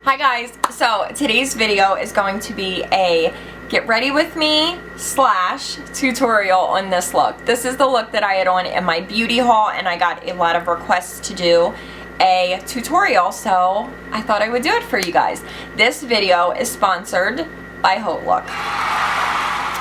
Hi guys, so today's video is going to be a get ready with me slash tutorial on this look. This is the look that I had on in my beauty haul and I got a lot of requests to do a tutorial, so I thought I would do it for you guys. This video is sponsored by Hautelook.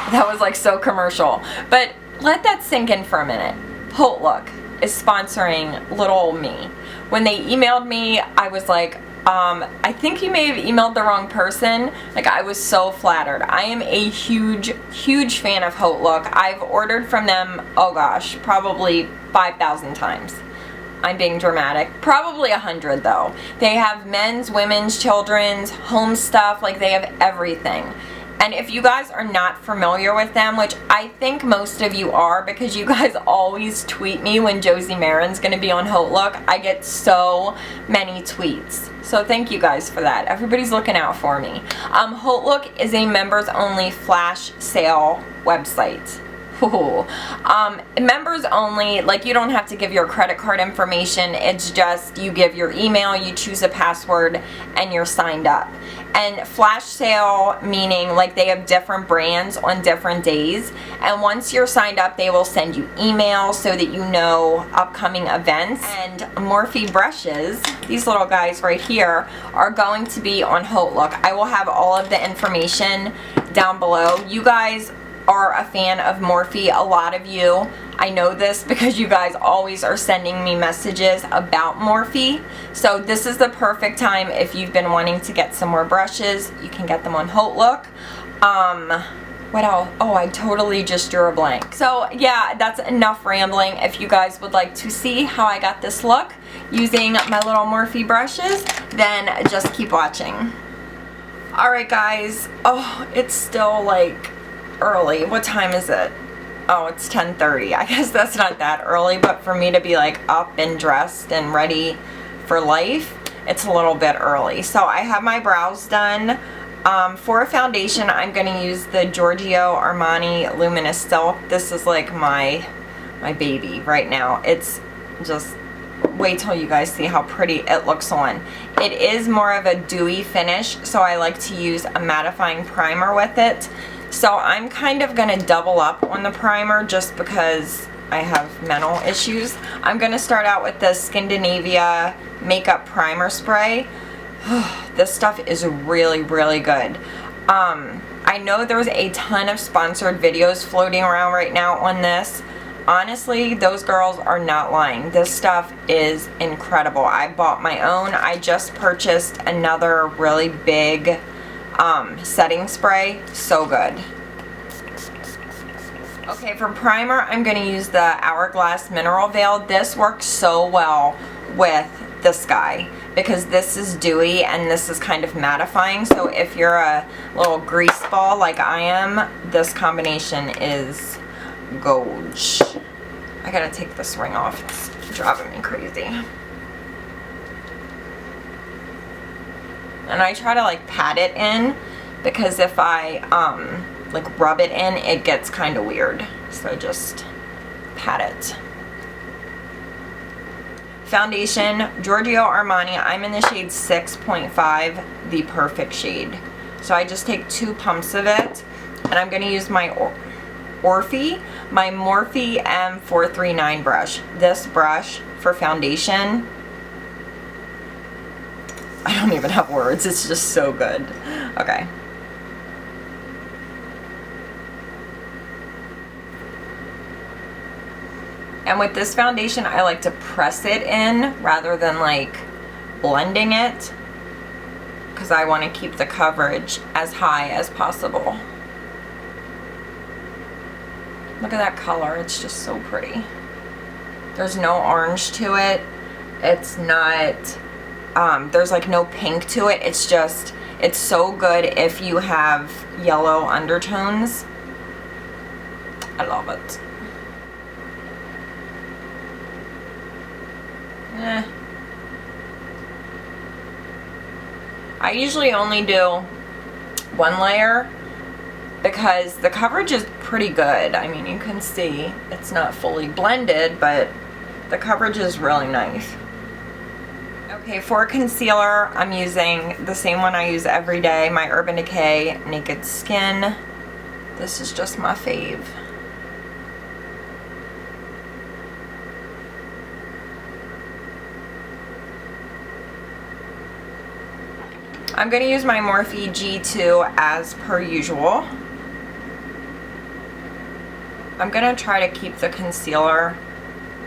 That was like so commercial, but let that sink in for a minute. Hautelook is sponsoring little old me. When they emailed me, I was like, I think you may have emailed the wrong person. Like, I was so flattered. I am a huge fan of Hautelook. I've ordered from them, oh gosh, probably 5,000 times. I'm being dramatic. Probably 100 though. They have men's, women's, children's, home stuff. Like, they have everything. And if you guys are not familiar with them, which I think most of you are because you guys always tweet me when Josie Marin's going to be on Hautelook, I get so many tweets. So thank you guys for that. Everybody's looking out for me. Hautelook is a members only flash sale website. Members only, like, you don't have to give your credit card information. It's just you give your email, you choose a password, and you're signed up. And flash sale meaning like they have different brands on different days, and once you're signed up they will send you emails so that you know upcoming events. And Morphe brushes, these little guys right here, are going to be on Hautelook. I will have all of the information down below. You guys are a fan of Morphe, a lot of you. I know this because you guys always are sending me messages about Morphe. So this is the perfect time if you've been wanting to get some more brushes. You can get them on Hautelook. What else? Oh, I totally just drew a blank. So yeah, that's enough rambling. If you guys would like to see how I got this look using my little Morphe brushes, then just keep watching. Alright guys, oh, it's still like early. What time is it? Oh, it's 10:30. I guess that's not that early, but for me to be like up and dressed and ready for life, it's a little bit early. So I have my brows done. For a foundation, I'm going to use the Giorgio Armani Luminous Silk. This is like my baby right now. It's just, wait till you guys see how pretty it looks on. It is more of a dewy finish, so I like to use a mattifying primer with it. So I'm kind of going to double up on the primer just because I have mental issues. I'm going to start out with the Scandinavia Makeup Primer Spray. This stuff is really good. I know there's a ton of sponsored videos floating around right now on this. Honestly, those girls are not lying. This stuff is incredible. I bought my own. I just purchased another really big setting spray. So good. Okay, for primer, I'm going to use the Hourglass Mineral Veil. This works so well with this guy because this is dewy and this is kind of mattifying. So if you're a little grease ball like I am, this combination is gold. I gotta take this ring off. It's driving me crazy. And I try to like pat it in because if I like rub it in, it gets kind of weird. So just pat it. Foundation, Giorgio Armani. I'm in the shade 6.5, the perfect shade. So I just take 2 pumps of it, and I'm going to use my Morphe M439 brush. This brush for foundation, I don't even have words. It's just so good. Okay. And with this foundation, I like to press it in rather than like blending it because I want to keep the coverage as high as possible. Look at that color. It's just so pretty. There's no orange to it. It's not, there's like no pink to it. It's just, it's so good if you have yellow undertones. I love it. I usually only do 1 layer because the coverage is pretty good. I mean, you can see it's not fully blended, but the coverage is really nice. Okay. Okay, for concealer, I'm using the same one I use every day, my Urban Decay Naked Skin. This is just my fave. I'm going to use my Morphe G2 as per usual. I'm going to try to keep the concealer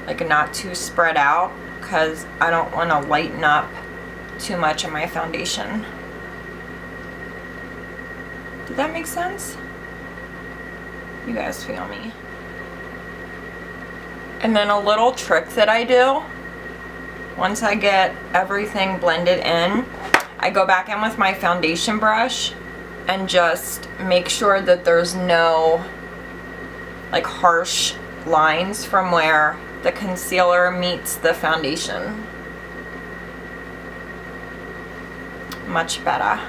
like not too spread out because I don't want to lighten up too much of my foundation. Did that make sense? You guys feel me? And then a little trick that I do, once I get everything blended in, I go back in with my foundation brush and just make sure that there's no like harsh lines from where the concealer meets the foundation. Much better.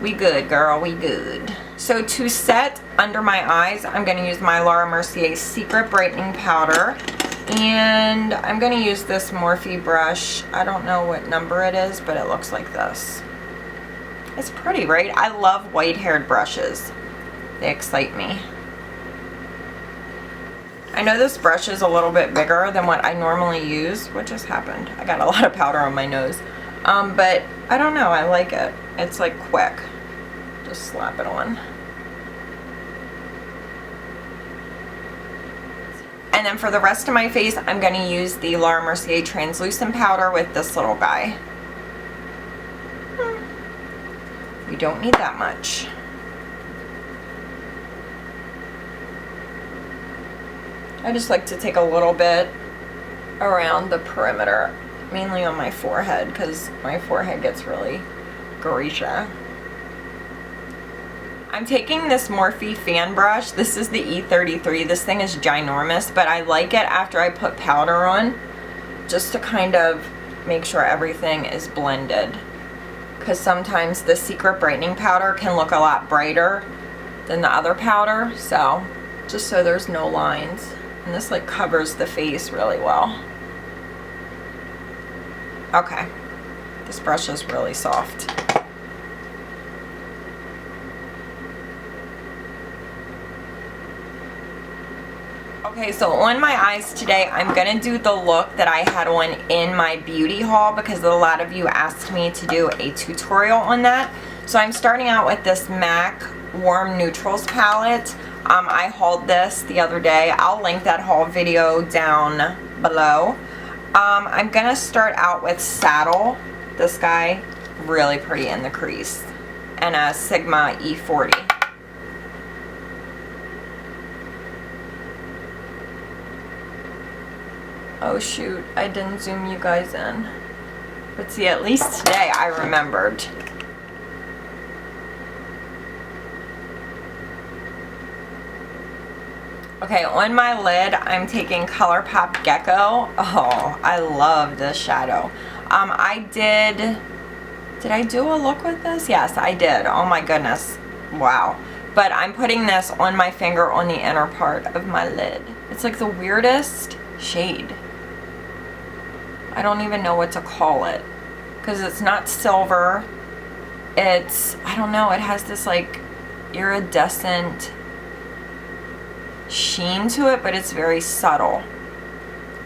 We good, girl, we good. So to set under my eyes, I'm going to use my Laura Mercier Secret Brightening Powder. And I'm going to use this Morphe brush. I don't know what number it is, but it looks like this. It's pretty, right? I love white-haired brushes. They excite me. I know this brush is a little bit bigger than what I normally use. What just happened? I got a lot of powder on my nose. But I don't know. I like it. It's like quick. Just slap it on. And then for the rest of my face, I'm going to use the Laura Mercier Translucent Powder with this little guy. We don't need that much. I just like to take a little bit around the perimeter, mainly on my forehead, because my forehead gets really greasy. I'm taking this Morphe fan brush. This is the E33. This thing is ginormous, but I like it after I put powder on, just to kind of make sure everything is blended. Because sometimes the Secret Brightening Powder can look a lot brighter than the other powder, so just so there's no lines. And this like covers the face really well. Okay, this brush is really soft. Okay, so on my eyes today, I'm going to do the look that I had on in my beauty haul because a lot of you asked me to do a tutorial on that. So I'm starting out with this MAC Warm Neutrals palette. I hauled this the other day. I'll link that haul video down below. I'm going to start out with Saddle. This guy, really pretty in the crease. And a Sigma E40. Oh shoot, I didn't zoom you guys in. But see, at least today I remembered. Okay, on my lid, I'm taking ColourPop Gecko. Oh, I love this shadow. Did I do a look with this? Yes, I did. Oh my goodness. Wow. But I'm putting this on my finger on the inner part of my lid. It's like the weirdest shade. I don't even know what to call it. Because it's not silver. It's, I don't know, it has this like iridescent sheen to it, but it's very subtle.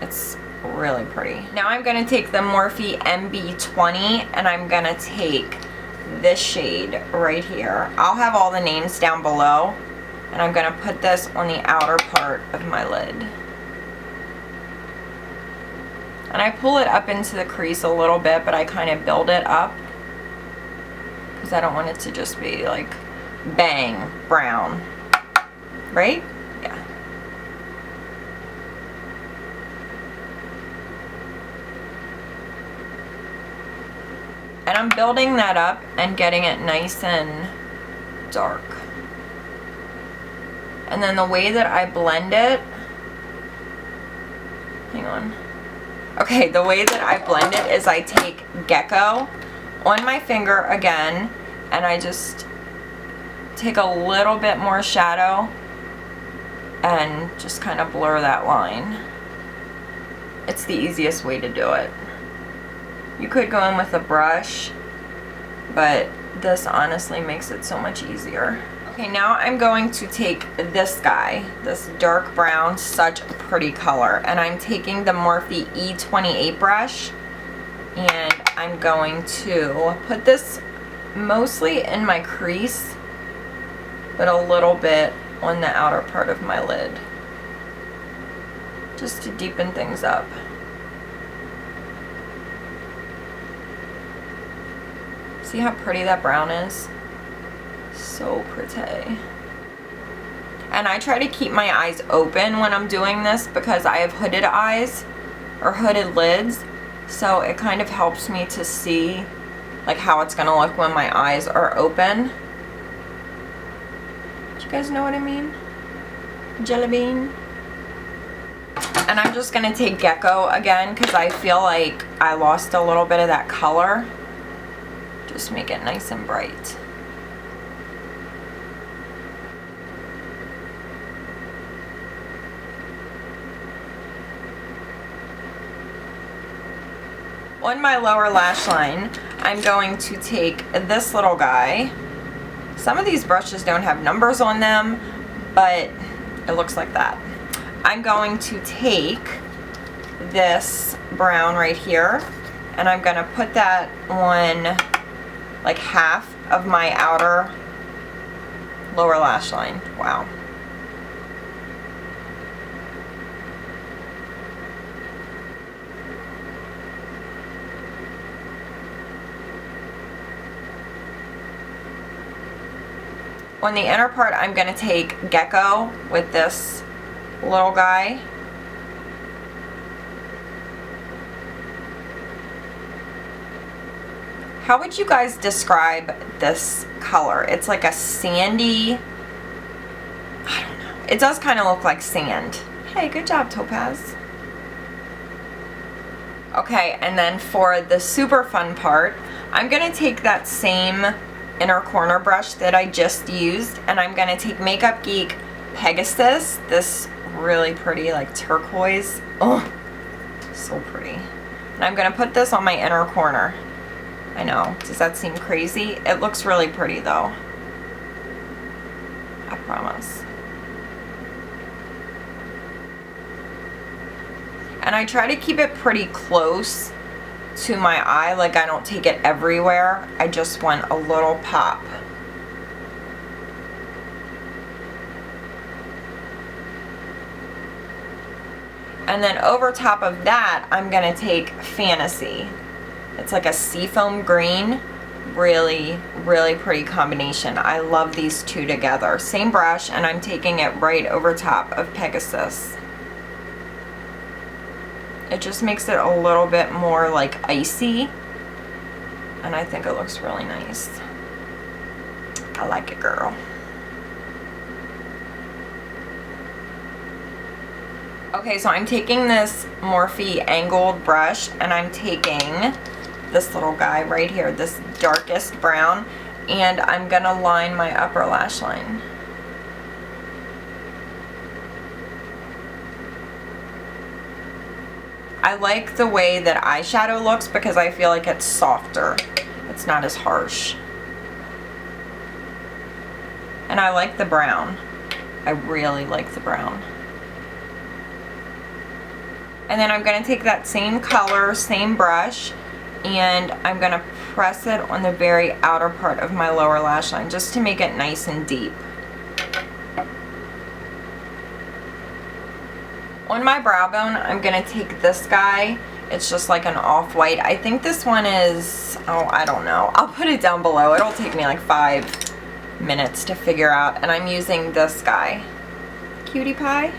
It's really pretty. Now I'm going to take the Morphe MB20 and I'm going to take this shade right here. I'll have all the names down below, and I'm going to put this on the outer part of my lid. And I pull it up into the crease a little bit, but I kind of build it up because I don't want it to just be like bang, brown. Right? Yeah. And I'm building that up and getting it nice and dark. And then the way that I blend it, hang on. Okay, the way that I blend it is I take Gecko on my finger again, and I just take a little bit more shadow and just kind of blur that line. It's the easiest way to do it. You could go in with a brush, but this honestly makes it so much easier. Okay, now I'm going to take this guy, this dark brown, such a pretty color, and I'm taking the Morphe E28 brush, and I'm going to put this mostly in my crease, but a little bit on the outer part of my lid, just to deepen things up. See how pretty that brown is? So pretty. And I try to keep my eyes open when I'm doing this because I have hooded eyes or hooded lids, so it kind of helps me to see like how it's gonna look when my eyes are open. Do you guys know what I mean? Jelly bean. And I'm just gonna take Gecko again because I feel like I lost a little bit of that color. Just make it nice and bright. On my lower lash line, I'm going to take this little guy. Some of these brushes don't have numbers on them, but it looks like that. I'm going to take this brown right here, and I'm going to put that on like half of my outer lower lash line. Wow. On the inner part, I'm going to take Gecko with this little guy. How would you guys describe this color? It's like a sandy, I don't know. It does kind of look like sand. Hey, good job, Topaz. Okay, and then for the super fun part, I'm going to take that same inner corner brush that I just used, and I'm going to take Makeup Geek Pegasus, this really pretty like turquoise. Oh, so pretty. And I'm going to put this on my inner corner. I know, does that seem crazy? It looks really pretty though. I promise. And I try to keep it pretty close to my eye, like I don't take it everywhere. I just want a little pop. And then over top of that, I'm gonna take Fantasy. It's like a seafoam green. Really, really pretty combination. I love these two together. Same brush, and I'm taking it right over top of Pegasus. It just makes it a little bit more like icy, and I think it looks really nice. I like it, girl. Okay, so I'm taking this Morphe angled brush, and I'm taking this little guy right here, this darkest brown, and I'm gonna line my upper lash line. I like the way that eyeshadow looks because I feel like it's softer. It's not as harsh. And I like the brown. I really like the brown. And then I'm going to take that same color, same brush, and I'm going to press it on the very outer part of my lower lash line just to make it nice and deep. On my brow bone, I'm going to take this guy. It's just like an off-white. I think this one is, oh, I don't know. I'll put it down below. It'll take me like 5 minutes to figure out. And I'm using this guy. Cutie Pie.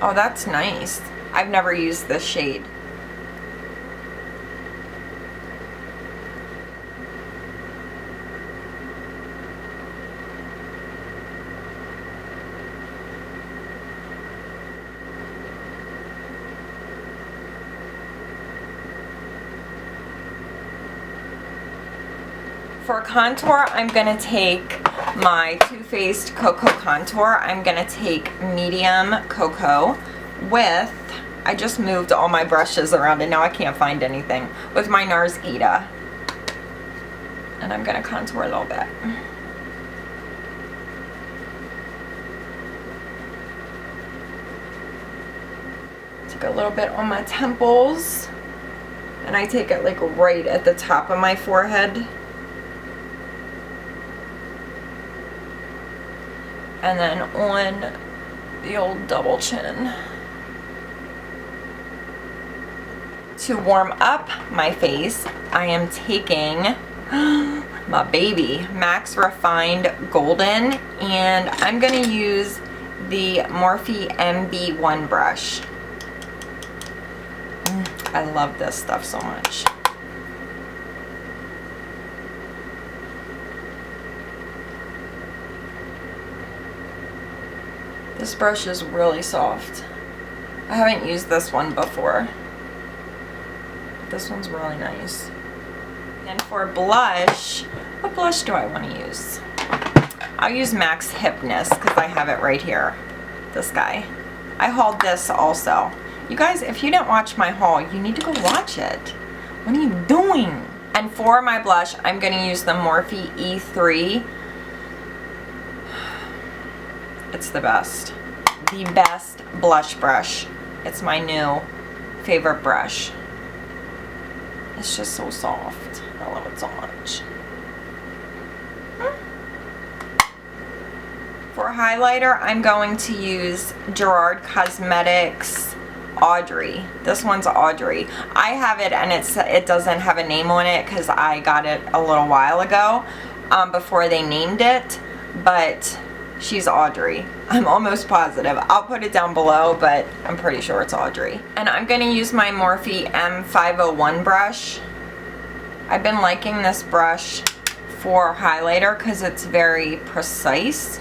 Oh, that's nice. I've never used this shade. For contour, I'm going to take my Too Faced Cocoa Contour. I'm going to take medium cocoa with, I just moved all my brushes around and now I can't find anything, with my NARS Ita. And I'm going to contour a little bit. Take a little bit on my temples. And I take it like right at the top of my forehead. And then on the old double chin. To warm up my face, I am taking my baby Max Refined Golden, and I'm going to use the Morphe MB1 brush. I love this stuff so much. This brush is really soft. I haven't used this one before. This one's really nice. And for blush, what blush do I want to use? I'll use Max Hypness because I have it right here. This guy. I hauled this also. You guys, if you didn't watch my haul, you need to go watch it. What are you doing? And for my blush, I'm going to use the Morphe E3. It's the best. The best blush brush. It's my new favorite brush. It's just so soft. I love it so much. For highlighter, I'm going to use Gerard Cosmetics Audrey. This one's Audrey. I have it and it doesn't have a name on it because I got it a little while ago before they named it, but she's Audrey. I'm almost positive. I'll put it down below, but I'm pretty sure it's Audrey. And I'm going to use my Morphe M501 brush. I've been liking this brush for highlighter because it's very precise.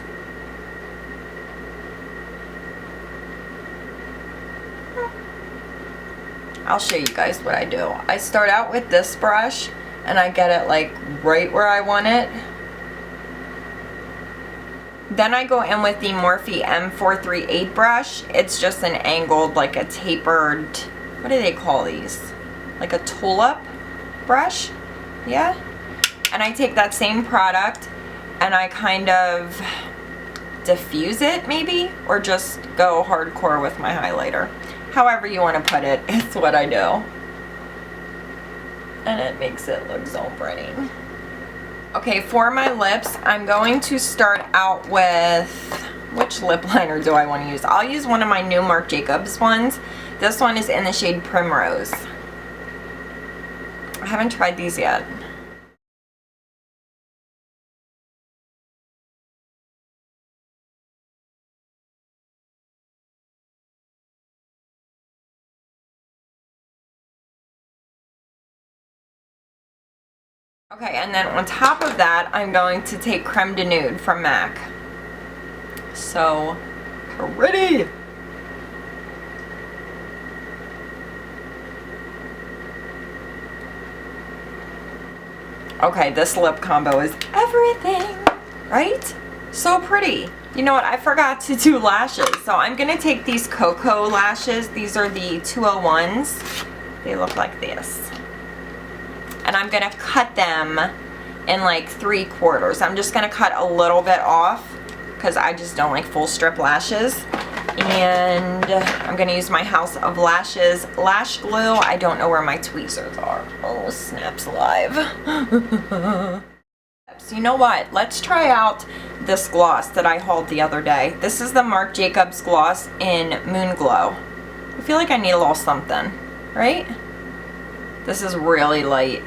I'll show you guys what I do. I start out with this brush and I get it like right where I want it. Then I go in with the Morphe M438 brush. It's just an angled, like a tapered, what do they call these? Like a tulip brush, yeah? And I take that same product and I kind of diffuse it maybe, or just go hardcore with my highlighter. However you want to put it, it's what I do. And it makes it look so pretty. Okay, for my lips, I'm going to start out with, which lip liner do I want to use? I'll use one of my new Marc Jacobs ones. This one is in the shade Primrose. I haven't tried these yet. Okay, and then on top of that, I'm going to take Creme de Nude from MAC. So pretty! Okay, this lip combo is everything, right? So pretty. You know what, I forgot to do lashes. So I'm going to take these Cocoa lashes. These are the 201s. They look like this. And I'm going to cut them in like 3/4. I'm just going to cut a little bit off because I just don't like full strip lashes. And I'm going to use my House of Lashes lash glue. I don't know where my tweezers are. Oh, snaps live. So you know what? Let's try out this gloss that I hauled the other day. This is the Marc Jacobs gloss in Moon Glow. I feel like I need a little something, right? This is really light.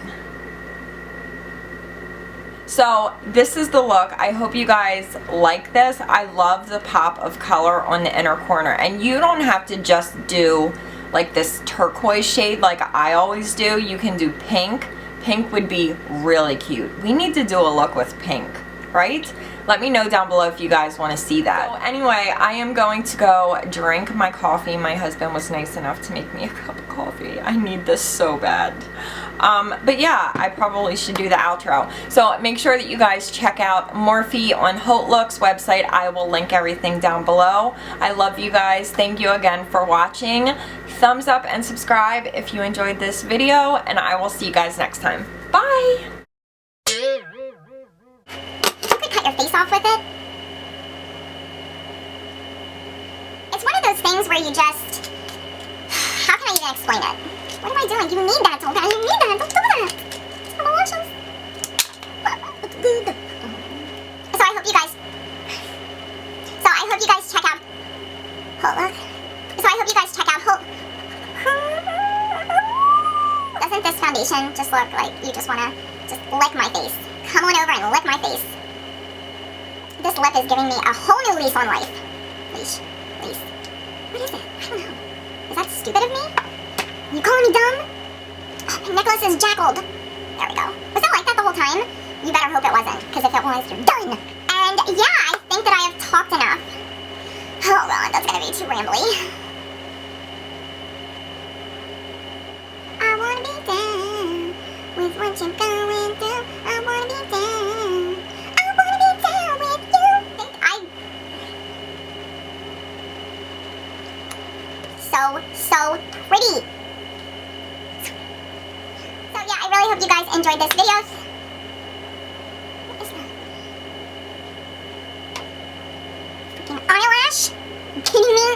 So this is the look. I hope you guys like this. I love the pop of color on the inner corner. And you don't have to just do like this turquoise shade like I always do. You can do pink. Pink would be really cute. We need to do a look with pink. right? Let me know down below if you guys want to see that. So anyway, I am going to go drink my coffee. My husband was nice enough to make me a cup of coffee. I need this so bad. But yeah, I probably should do the outro. So make sure that you guys check out Morphe on Hautelook's website. I will link everything down below. I love you guys. Thank you again for watching. Thumbs up and subscribe if you enjoyed this video, and I will see you guys next time. Bye! You could cut your face off with it. It's one of those things where you just... How can I even explain it? What am I doing? You need that, okay? You need that. Don't do that. It's malicious. So I hope you guys... check out... Hautelook. So I hope you guys check out Doesn't this foundation just look like you just want to just lick my face? Come on over and lick my face. This lip is giving me a whole new lease on life. Leash. What is it? I don't know. Is that stupid of me? You calling me dumb? Oh, my necklace is jackled. There we go. Was it like that the whole time? You better hope it wasn't, because if it was, you're done. And yeah, I think that I have talked enough. Oh god, that's gonna be too rambly. I wanna be down with what you're going through. I wanna be down. I wanna be down with you. So pretty. So yeah, I really hope you guys enjoyed this video. What is that? Freaking eyelash? Are you kidding me?